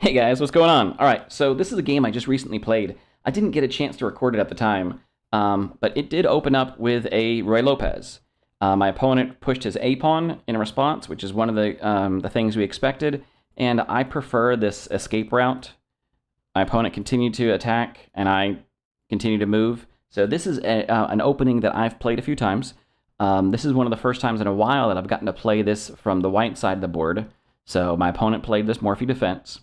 Hey guys, what's going on? All right, so this is a game I just recently played. I didn't get a chance to record it at the time, but it did open up with a Ruy Lopez. My opponent pushed his A pawn in response, which is one of the things we expected, and I prefer this escape route. My opponent continued to attack, and I continued to move. So this is an opening that I've played a few times. This is one of the first times in a while that I've gotten to play this from the white side of the board. So my opponent played this Morphe defense.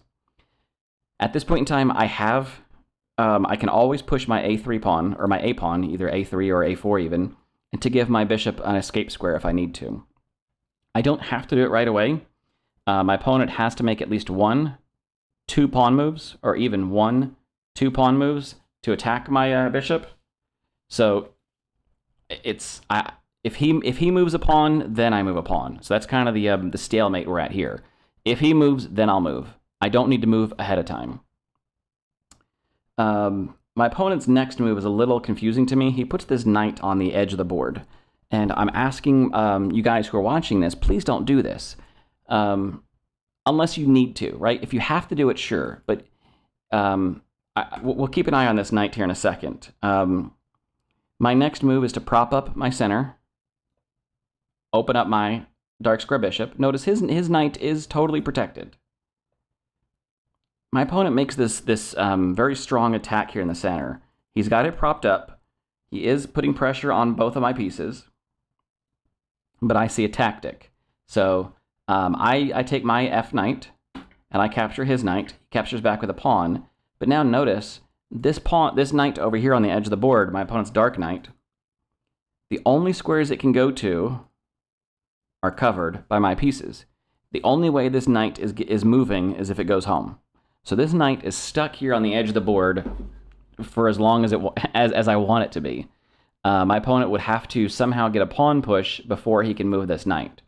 At this point in time, I can always push my a3 pawn, or my a pawn, either a3 or a4 even, and to give my bishop an escape square if I need to. I don't have to do it right away. My opponent has to make at least two pawn moves, or even two pawn moves to attack my bishop. So if he moves a pawn, then I move a pawn. So that's kind of the stalemate we're at here. If he moves, then I'll move. I don't need to move ahead of time. My opponent's next move is a little confusing to me. He puts this knight on the edge of the board. And I'm asking you guys who are watching this, please don't do this. Unless you need to, right? If you have to do it, sure. But we'll keep an eye on this knight here in a second. My next move is to prop up my center. Open up my dark square bishop. Notice his knight is totally protected. My opponent makes this very strong attack here in the center. He's got it propped up. He is putting pressure on both of my pieces. But I see a tactic. So I take my f knight, and I capture his knight. He captures back with a pawn. But now notice, this knight over here on the edge of the board, my opponent's dark knight, the only squares it can go to are covered by my pieces. The only way this knight is moving is if it goes home. So this knight is stuck here on the edge of the board for as long as as I want it to be. My opponent would have to somehow get a pawn push before he can move this knight.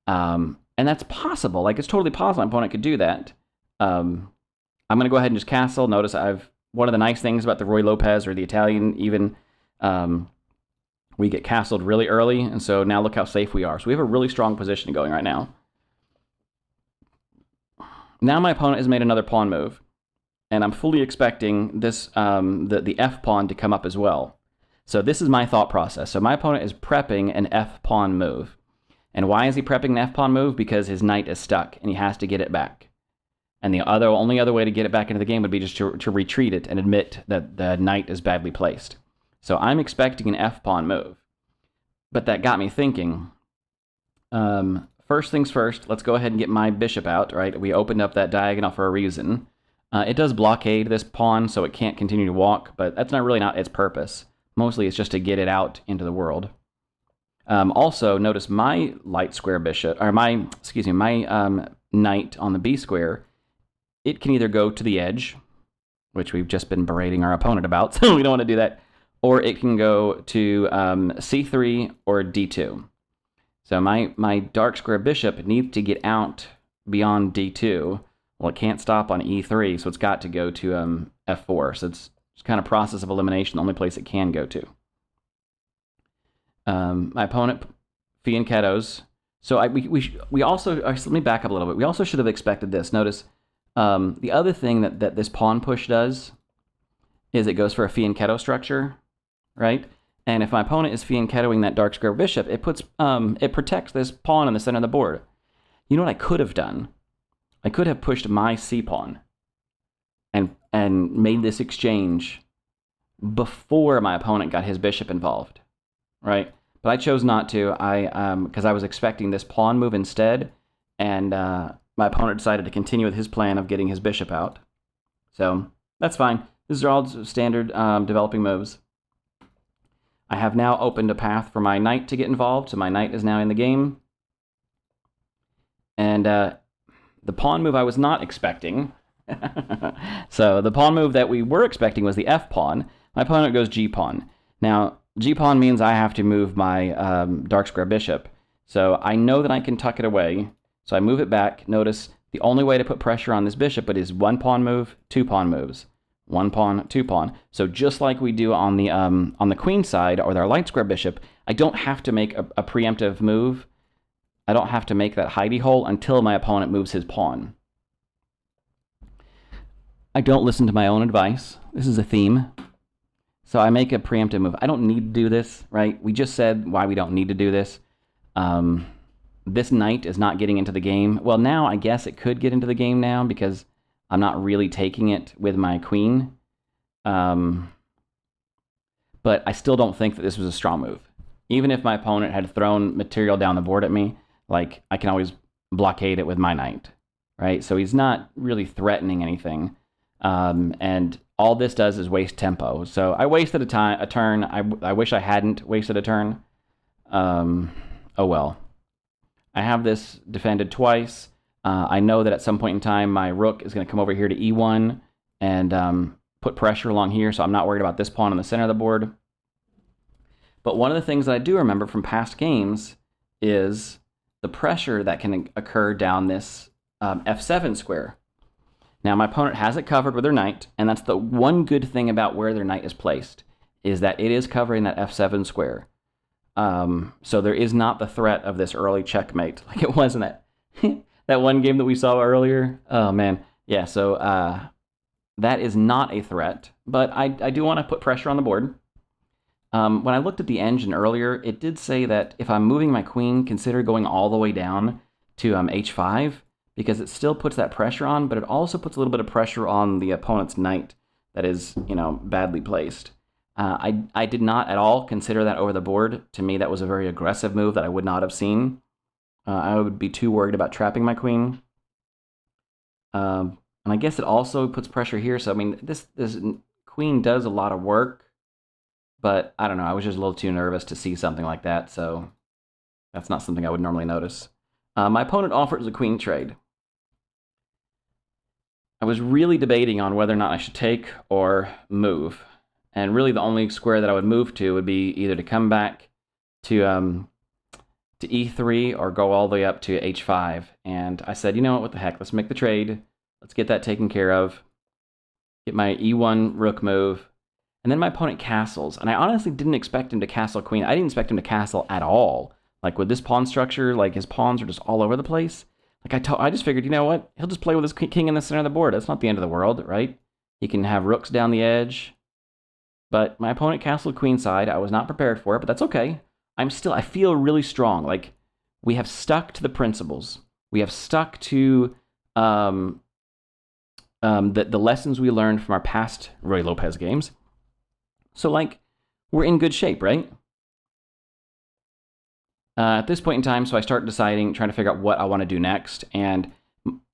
And that's possible. Like, it's totally possible my opponent could do that. I'm going to go ahead and just castle. Notice one of the nice things about the Ruy Lopez or the Italian even, we get castled really early, and so now look how safe we are. So we have a really strong position going right now. Now my opponent has made another pawn move, and I'm fully expecting this the f pawn to come up as well. So this is my thought process. So my opponent is prepping an f pawn move. And why is he prepping an f pawn move? Because his knight is stuck, and he has to get it back. And the only other way to get it back into the game would be just to retreat it and admit that the knight is badly placed. So I'm expecting an f pawn move. But that got me thinking. First things first, let's go ahead and get my bishop out, right? We opened up that diagonal for a reason. It does blockade this pawn, so it can't continue to walk, but that's not its purpose. Mostly it's just to get it out into the world. Also, notice my light square bishop, or my knight on the b square, it can either go to the edge, which we've just been berating our opponent about, so we don't want to do that, or it can go to c3 or d2. So my dark square bishop needs to get out beyond d2. Well, it can't stop on e3, so it's got to go to f4. So it's kind of process of elimination, the only place it can go to. My opponent fianchettos. So we also, let me back up a little bit. We also should have expected this. Notice the other thing that this pawn push does is it goes for a fianchetto structure, right? And if my opponent is fianchettoing that dark square bishop, it protects this pawn in the center of the board. You know what I could have done? I could have pushed my c pawn and made this exchange before my opponent got his bishop involved, right? But I chose not to. Because I was expecting this pawn move instead, and my opponent decided to continue with his plan of getting his bishop out. So that's fine. These are all standard developing moves. I have now opened a path for my knight to get involved, so my knight is now in the game. And the pawn move I was not expecting. So the pawn move that we were expecting was the f-pawn. My opponent goes g-pawn. Now, g-pawn means I have to move my dark square bishop. So I know that I can tuck it away. So I move it back. Notice the only way to put pressure on this bishop is one pawn move, two pawn moves. One pawn, two pawn. So just like we do on the queen side or our light square bishop, I don't have to make a preemptive move. I don't have to make that hidey hole until my opponent moves his pawn. I don't listen to my own advice. This is a theme. So I make a preemptive move. I don't need to do this, right? We just said why we don't need to do this. This knight is not getting into the game. Well, now I guess it could get into the game now because I'm not really taking it with my queen. But I still don't think that this was a strong move. Even if my opponent had thrown material down the board at me, like, I can always blockade it with my knight, right? So he's not really threatening anything. And all this does is waste tempo. So I wasted a turn. I wish I hadn't wasted a turn. Oh well. I have this defended twice. I know that at some point in time, my rook is going to come over here to e1 and put pressure along here, so I'm not worried about this pawn in the center of the board. But one of the things that I do remember from past games is the pressure that can occur down this f7 square. Now, my opponent has it covered with their knight, and that's the one good thing about where their knight is placed, is that it is covering that f7 square. So there is not the threat of this early checkmate like it was in that that one game that we saw earlier. Oh, man. Yeah, so that is not a threat, but I do want to put pressure on the board. When I looked at the engine earlier, it did say that if I'm moving my queen, consider going all the way down to h5, because it still puts that pressure on, but it also puts a little bit of pressure on the opponent's knight that is, badly placed. I did not at all consider that over the board. To me, that was a very aggressive move that I would not have seen. I would be too worried about trapping my queen. And I guess it also puts pressure here. So, I mean, this queen does a lot of work. But I don't know, I was just a little too nervous to see something like that, so that's not something I would normally notice. My opponent offers a queen trade. I was really debating on whether or not I should take or move. And really the only square that I would move to would be either to come back to e3 or go all the way up to h5. And I said, you know what the heck, let's make the trade. Let's get that taken care of. Get my e1 rook move. And then my opponent castles, and I honestly didn't expect him to castle queen. I didn't expect him to castle at all. Like with this pawn structure, like his pawns are just all over the place. Like I just figured, you know what? He'll just play with his king in the center of the board. That's not the end of the world, right? He can have rooks down the edge. But my opponent castled queenside. I was not prepared for it, but that's okay. I feel really strong. Like, we have stuck to the principles. We have stuck to the lessons we learned from our past Ruy Lopez games. So, like, we're in good shape, right? At this point in time, so I start trying to figure out what I want to do next. And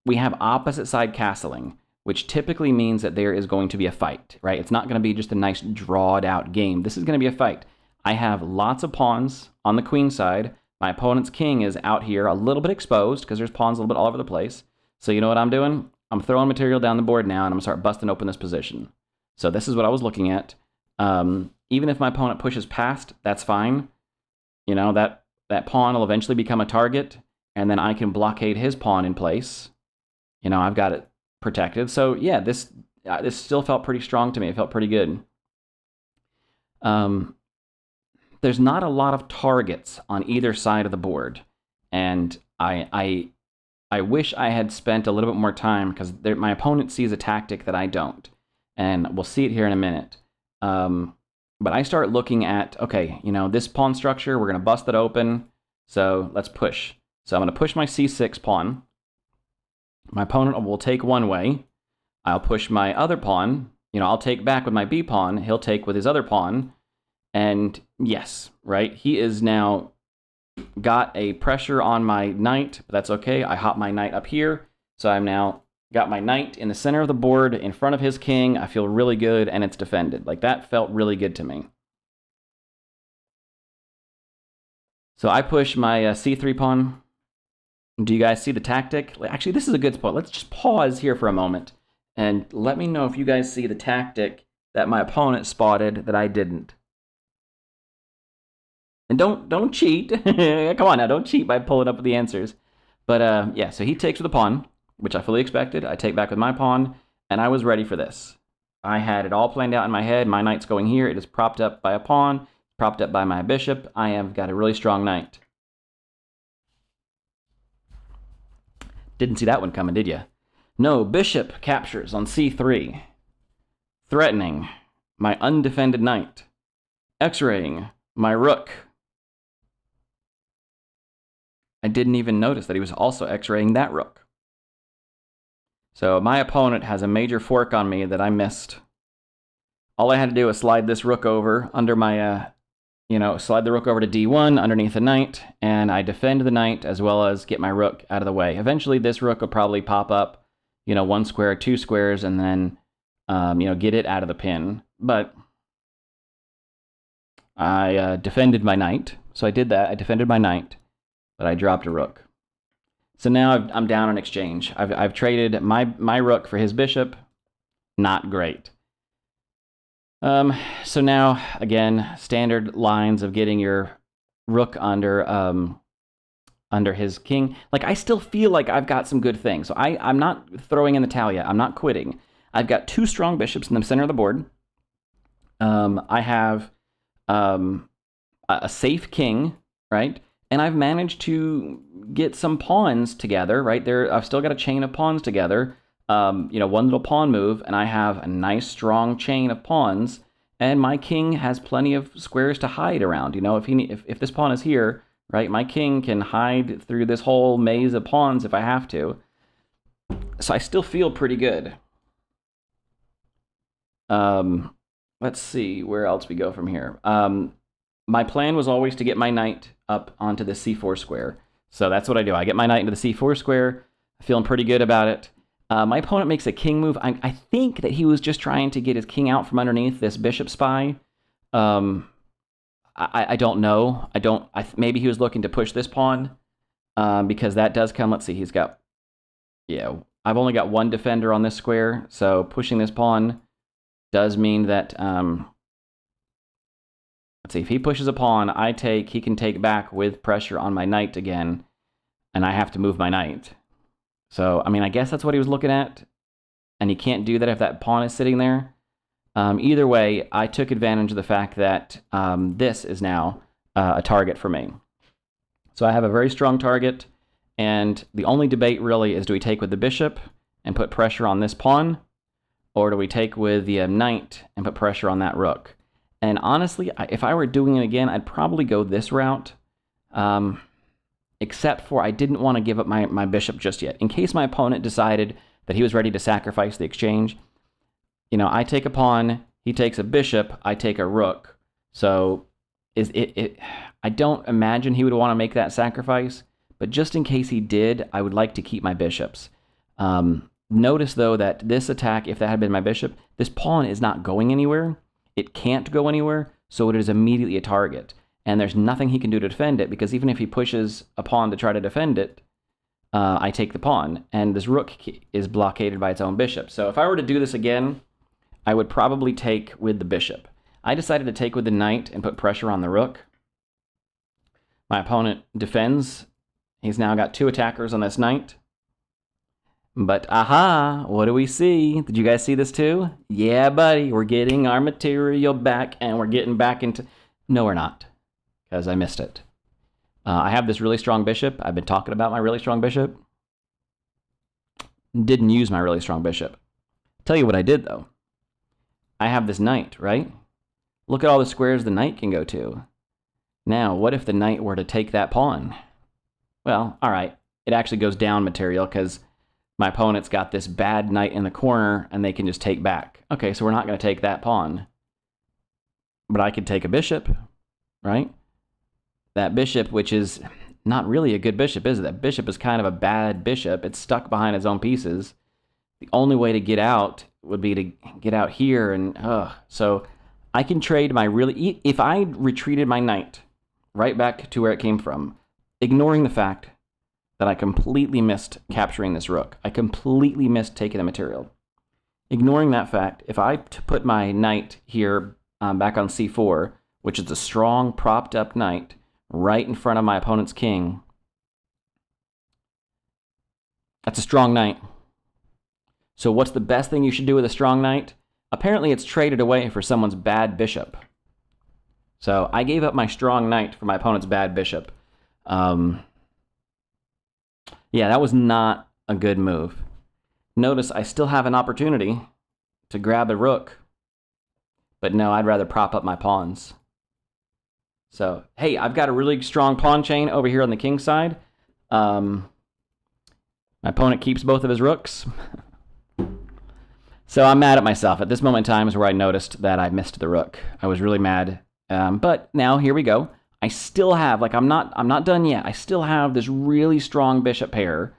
we have opposite side castling, which typically means that there is going to be a fight, right? It's not going to be just a nice drawed out game. This is going to be a fight. I have lots of pawns on the queen side. My opponent's king is out here a little bit exposed because there's pawns a little bit all over the place. So you know what I'm doing? I'm throwing material down the board now, and I'm going to start busting open this position. So this is what I was looking at. Even if my opponent pushes past, that's fine. You know, that pawn will eventually become a target, and then I can blockade his pawn in place. You know, I've got it protected. So yeah, this still felt pretty strong to me. It felt pretty good. There's not a lot of targets on either side of the board, and I wish I had spent a little bit more time because my opponent sees a tactic that I don't, and we'll see it here in a minute. But I start looking at, okay, you know, this pawn structure, we're going to bust it open, so let's push. So I'm going to push my c6 pawn. My opponent will take one way. I'll push my other pawn. You know, I'll take back with my b pawn. He'll take with his other pawn. And yes, right, he is now got a pressure on my knight, but that's okay. I hop my knight up here, so I'm now got my knight in the center of the board in front of his king. I feel really good, and it's defended. Like, that felt really good to me. So I push my c3 pawn. Do you guys see the tactic? Actually, this is a good spot. Let's just pause here for a moment, and let me know if you guys see the tactic that my opponent spotted that I didn't. And don't cheat. Come on now, don't cheat by pulling up the answers. But yeah, so he takes with the pawn, which I fully expected. I take back with my pawn, and I was ready for this. I had it all planned out in my head. My knight's going here. It is propped up by a pawn, propped up by my bishop. I have got a really strong knight. Didn't see that one coming, did you? No, bishop captures on c3, threatening my undefended knight, x-raying my rook. I didn't even notice that he was also x-raying that rook. So my opponent has a major fork on me that I missed. All I had to do was slide this rook over under my, slide the rook over to d1 underneath the knight, and I defend the knight as well as get my rook out of the way. Eventually, this rook will probably pop up, one square, two squares, and then, get it out of the pin. But I defended my knight, so I did that. I defended my knight, but I dropped a rook. So now I'm down on exchange. I've traded my rook for his bishop. Not great. So now, again, standard lines of getting your rook under his king. Like, I still feel like I've got some good things. So I'm not throwing in the towel yet. I'm not quitting. I've got two strong bishops in the center of the board. I have a safe king, right? And I've managed to get some pawns together, right? I've still got a chain of pawns together. One little pawn move, and I have a nice, strong chain of pawns. And my king has plenty of squares to hide around. If this pawn is here, right, my king can hide through this whole maze of pawns if I have to. So I still feel pretty good. Let's see where else we go from here. My plan was always to get my knight up onto the c4 square. So that's what I do. I get my knight into the c4 square. Feeling pretty good about it. My opponent makes a king move. I think that he was just trying to get his king out from underneath this bishop spy. I don't know. Maybe he was looking to push this pawn because that does come. Let's see. He's got, I've only got one defender on this square. So pushing this pawn does mean that, let's see, if he pushes a pawn, he can take back with pressure on my knight again, and I have to move my knight. So, I guess that's what he was looking at, and he can't do that if that pawn is sitting there. Either way, I took advantage of the fact that this is now a target for me. So I have a very strong target, and the only debate really is, do we take with the bishop and put pressure on this pawn, or do we take with the knight and put pressure on that rook? And honestly, if I were doing it again, I'd probably go this route. Except for I didn't want to give up my bishop just yet. In case my opponent decided that he was ready to sacrifice the exchange, I take a pawn, he takes a bishop, I take a rook. So I don't imagine he would want to make that sacrifice, but just in case he did, I would like to keep my bishops. Notice, though, that this attack, if that had been my bishop, this pawn is not going anywhere. It can't go anywhere, so it is immediately a target. And there's nothing he can do to defend it, because even if he pushes a pawn to try to defend it, I take the pawn, and this rook is blockaded by its own bishop. So if I were to do this again, I would probably take with the bishop. I decided to take with the knight and put pressure on the rook. My opponent defends. He's now got two attackers on this knight. But aha, what do we see? Did you guys see this too? Yeah, buddy, we're getting our material back, and we're getting back into... No, we're not, because I missed it. I have this really strong bishop. I've been talking about my really strong bishop. Didn't use my really strong bishop. Tell you what I did, though. I have this knight, right? Look at all the squares the knight can go to. Now, what if the knight were to take that pawn? Well, all right. It actually goes down material, because my opponent's got this bad knight in the corner, and they can just take back. Okay, so we're not going to take that pawn. But I could take a bishop, right? That bishop, which is not really a good bishop, is it? That bishop is kind of a bad bishop. It's stuck behind its own pieces. The only way to get out would be to get out here, and so I can trade my really... If I retreated my knight right back to where it came from, ignoring the fact that I completely missed capturing this rook. I completely missed taking the material. Ignoring that fact, if I put my knight here back on c4, which is a strong, propped-up knight, right in front of my opponent's king, that's a strong knight. So what's the best thing you should do with a strong knight? Apparently it's traded away for someone's bad bishop. So I gave up my strong knight for my opponent's bad bishop. Yeah, that was not a good move. Notice I still have an opportunity to grab a rook. But no, I'd rather prop up my pawns. So, hey, I've got a really strong pawn chain over here on the king side. My opponent keeps both of his rooks. So I'm mad at myself. At this moment in time is where I noticed that I missed the rook. I was really mad. But now here we go. I still have, like, I'm not done yet. I still have this really strong bishop pair.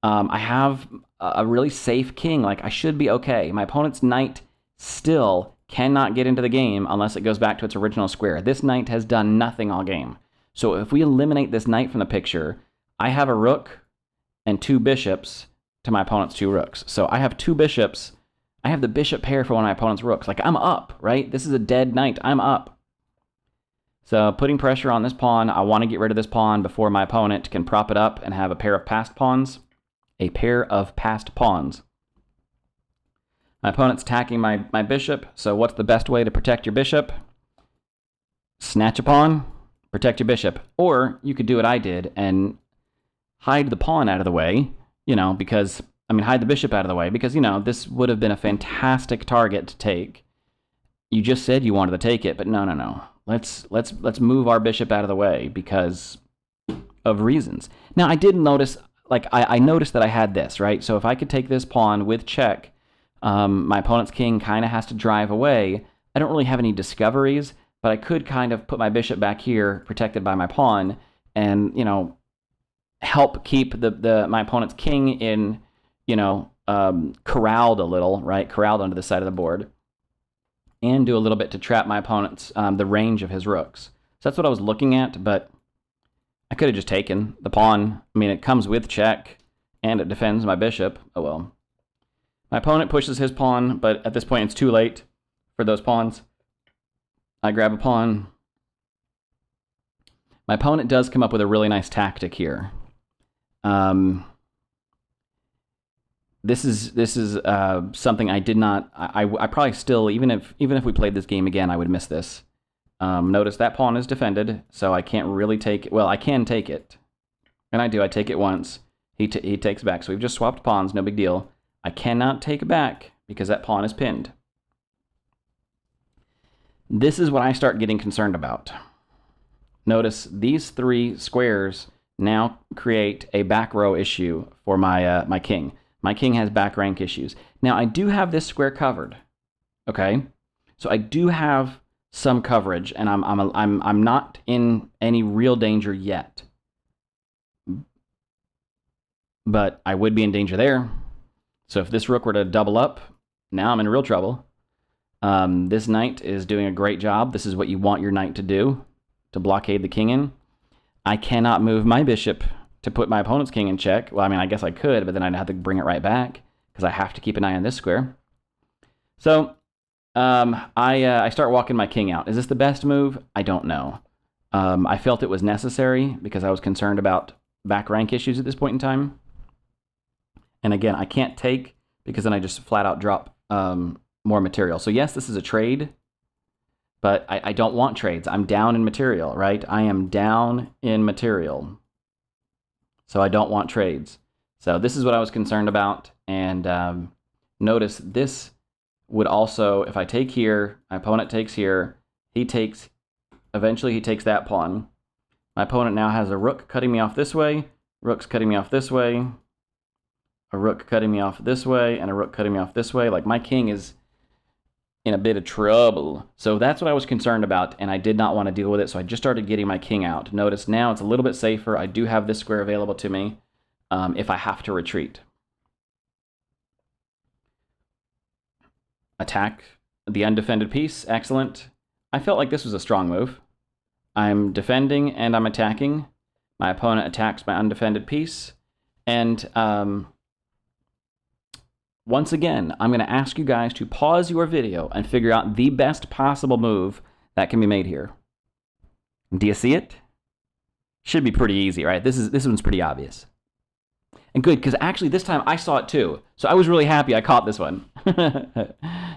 I have a really safe king. Like, I should be okay. My opponent's knight still cannot get into the game unless it goes back to its original square. This knight has done nothing all game. So if we eliminate this knight from the picture, I have a rook and 2 bishops to my opponent's 2 rooks. So I have 2 bishops. I have the bishop pair for one of my opponent's rooks. Like, I'm up, right? This is a dead knight. I'm up. So putting pressure on this pawn, I want to get rid of this pawn before my opponent can prop it up and have a pair of passed pawns. A pair of passed pawns. My opponent's attacking my bishop, so what's the best way to protect your bishop? Snatch a pawn, protect your bishop. Or you could do what I did and hide the pawn out of the way, because, hide the bishop out of the way, because, this would have been a fantastic target to take. You just said you wanted to take it, but no. Let's move our bishop out of the way because of reasons. Now, I did notice, I noticed that I had this, right? So if I could take this pawn with check, my opponent's king kind of has to drive away. I don't really have any discoveries, but I could kind of put my bishop back here, protected by my pawn, and, help keep my opponent's king in, corralled a little, right? Corralled onto the side of the board. And do a little bit to trap my opponent's, the range of his rooks. So that's what I was looking at, but I could have just taken the pawn. It comes with check, and it defends my bishop. Oh well. My opponent pushes his pawn, but at this point it's too late for those pawns. I grab a pawn. My opponent does come up with a really nice tactic here. This is something I did not. I probably still, even if we played this game again, I would miss this. Notice that pawn is defended, so I can't really take it. Well, I can take it, and I do. I take it once. He takes back. So we've just swapped pawns. No big deal. I cannot take back because that pawn is pinned. This is what I start getting concerned about. Notice these 3 squares now create a back row issue for my king. My king has back rank issues. Now I do have this square covered. Okay, so I do have some coverage, and I'm not in any real danger yet. But I would be in danger there. So if this rook were to double up, now I'm in real trouble. This knight is doing a great job. This is what you want your knight to do, to blockade the king in. I cannot move my bishop to put my opponent's king in check. Well, I guess I could, but then I'd have to bring it right back because I have to keep an eye on this square. So I start walking my king out. Is this the best move? I don't know. I felt it was necessary because I was concerned about back rank issues at this point in time. And again, I can't take because then I just flat out drop more material. So yes, this is a trade, but I don't want trades. I'm down in material, right? I am down in material. So I don't want trades. So this is what I was concerned about. And notice this would also, if I take here, my opponent takes here, eventually he takes that pawn. My opponent now has a rook cutting me off this way, rook's cutting me off this way, a rook cutting me off this way, and a rook cutting me off this way. Like, my king is in a bit of trouble. So that's what I was concerned about, and I did not want to deal with it, so I just started getting my king out. Notice now it's a little bit safer. I do have this square available to me if I have to retreat. Attack the undefended piece. Excellent. I felt like this was a strong move. I'm defending and I'm attacking. My opponent attacks my undefended piece. And once again, I'm going to ask you guys to pause your video and figure out the best possible move that can be made here. Do you see it? Should be pretty easy, right? This one's pretty obvious. And good, because actually this time I saw it too. So I was really happy I caught this one.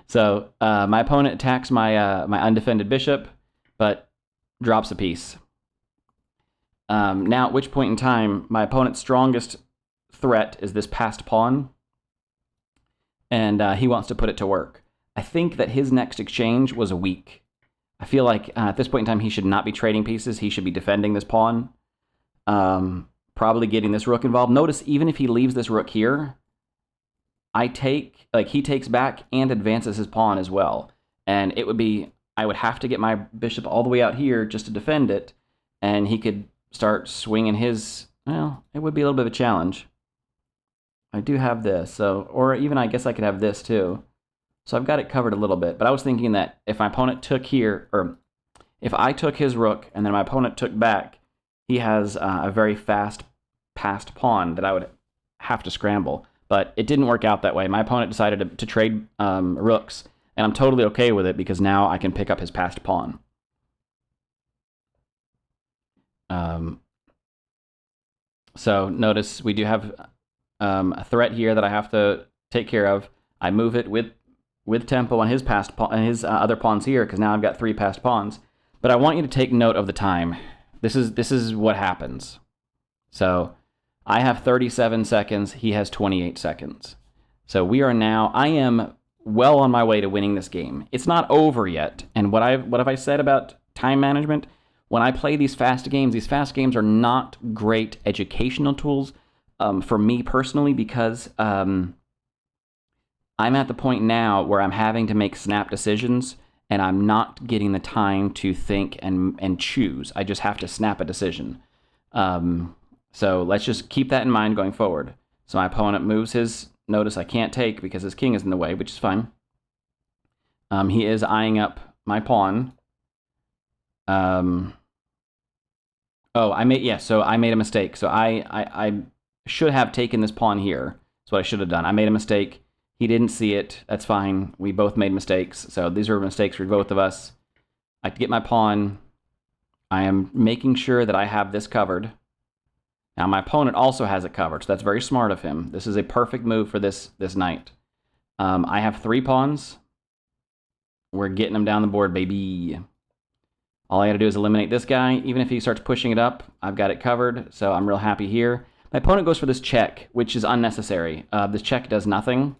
So my opponent attacks my my undefended bishop, but drops a piece. Now, at which point in time, my opponent's strongest threat is this passed pawn. and he wants to put it to work. I think that his next exchange was weak. I feel like at this point in time, he should not be trading pieces. He should be defending this pawn. Probably getting this rook involved. Notice, even if he leaves this rook here, he takes back and advances his pawn as well. And it would be, I would have to get my bishop all the way out here just to defend it, and he could start swinging his, well, it would be a little bit of a challenge. I do have this, so, or even I guess I could have this too. So I've got it covered a little bit, but I was thinking that if my opponent took here, or if I took his rook and then my opponent took back, he has a very fast passed pawn that I would have to scramble. But it didn't work out that way. My opponent decided to trade rooks, and I'm totally okay with it because now I can pick up his passed pawn. So notice we do have a threat here that I have to take care of. I move it with tempo on his passed pawn and his other pawns here, because now I've got 3 passed pawns. But I want you to take note of the time. This is what happens. So I have 37 seconds. He has 28 seconds. So we are now. I am well on my way to winning this game. It's not over yet. And what have I said about time management? When I play these fast games are not great educational tools for me personally, because I'm at the point now where I'm having to make snap decisions, and I'm not getting the time to think and choose. I just have to snap a decision. So let's just keep that in mind going forward. So my opponent moves his, notice I can't take because his king is in the way, which is fine. He is eyeing up my pawn. So I made a mistake. So I should have taken this pawn here. That's what I should have done. I made a mistake. He didn't see it. That's fine. We both made mistakes. So these are mistakes for both of us. I get my pawn. I am making sure that I have this covered. Now my opponent also has it covered, so that's very smart of him. This is a perfect move for this knight. I have 3 pawns. We're getting them down the board, baby. All I gotta do is eliminate this guy. Even if he starts pushing it up, I've got it covered, so I'm real happy here. My opponent goes for this check, which is unnecessary. This check does nothing,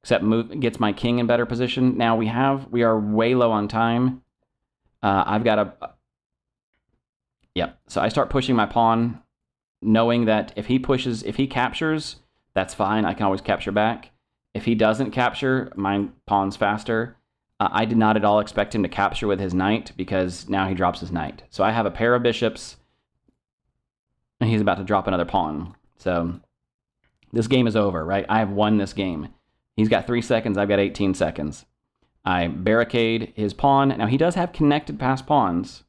except gets my king in better position. Now we are way low on time. I've got a... Yep, so I start pushing my pawn, knowing that if he captures, that's fine. I can always capture back. If he doesn't capture, my pawn's faster. I did not at all expect him to capture with his knight, because now he drops his knight. So I have a pair of bishops, and he's about to drop another pawn. So this game is over, right? I have won this game. He's got 3 seconds. I've got 18 seconds. I barricade his pawn. Now, he does have connected passed pawns.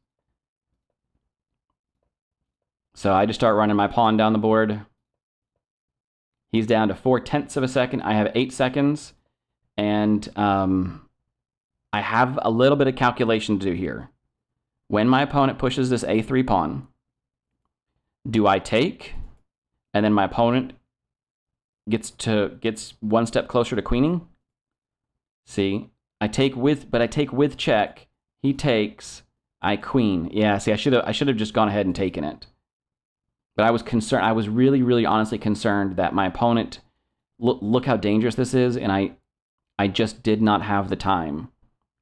So I just start running my pawn down the board. He's down to 4/10 of a second. I have 8 seconds. And I have a little bit of calculation to do here. When my opponent pushes this A3 pawn, do I take? And then my opponent gets 1 step closer to queening. See, I take with check. He takes. I queen. Yeah. See, I should have just gone ahead and taken it. But I was concerned. I was really, really honestly concerned that my opponent. Look how dangerous this is, and I just did not have the time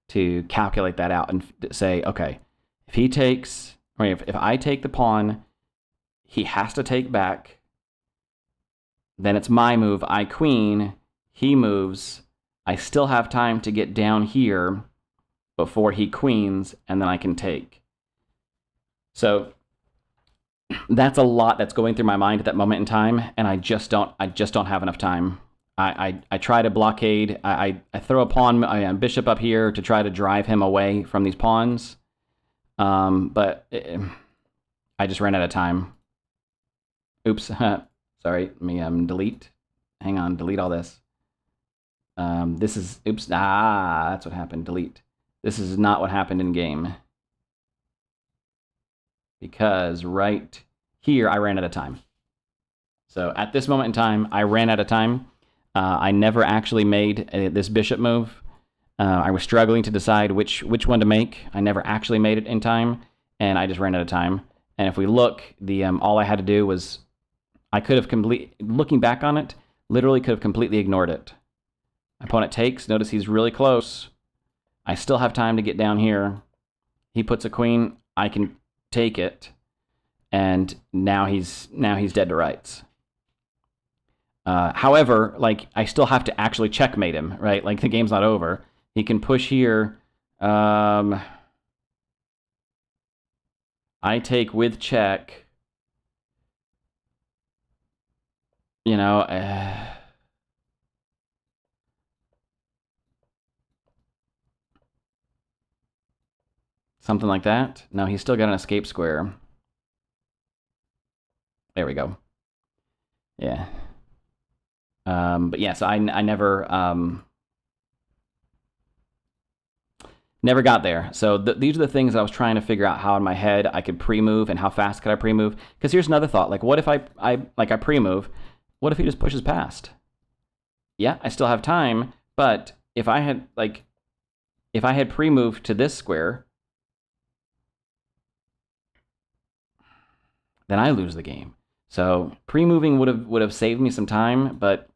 to calculate that out and say, okay, if he takes, or if I take the pawn, he has to take back. Then it's my move. I queen. He moves. I still have time to get down here before he queens, and then I can take. So that's a lot that's going through my mind at that moment in time, and I just don't have enough time. I try to blockade. I throw a pawn, a bishop up here to try to drive him away from these pawns. But I just ran out of time. Oops. Sorry. Let me delete. Hang on. Delete all this. This is... Oops. That's what happened. Delete. This is not what happened in game. Because right here, I ran out of time. So at this moment in time, I ran out of time. I never actually made this bishop move. I was struggling to decide which one to make. I never actually made it in time, and I just ran out of time. And if we look, all I had to do was, I could have looking back on it, literally could have completely ignored it. My opponent takes. Notice he's really close. I still have time to get down here. He puts a queen. I can take it. And now he's dead to rights. However, like, I still have to actually checkmate him, right? Like, the game's not over. He can push here. I take with check. You know, something like that. No, he's still got an escape square. There we go. Yeah. But yeah, so I never never got there. So these are the things I was trying to figure out how in my head I could pre-move and how fast could I pre-move. Because here's another thought. Like, what if I pre-move? What if he just pushes past? Yeah, I still have time, but if I had pre-moved to this square, then I lose the game. So pre-moving would have saved me some time, but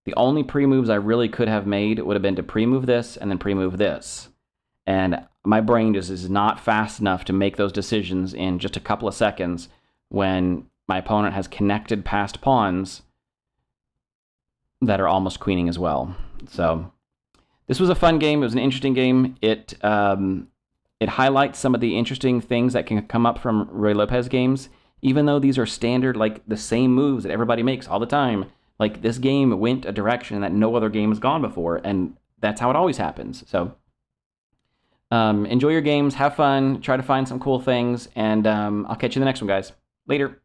the only pre-moves I really could have made would have been to pre-move this and then pre-move this. And my brain just is not fast enough to make those decisions in just a couple of seconds when my opponent has connected passed pawns that are almost queening as well. So this was a fun game. It was an interesting game. It highlights some of the interesting things that can come up from Ruy Lopez games. Even though these are standard, like the same moves that everybody makes all the time, like this game went a direction that no other game has gone before, and that's how it always happens. So enjoy your games, have fun, try to find some cool things, and I'll catch you in the next one, guys. Later.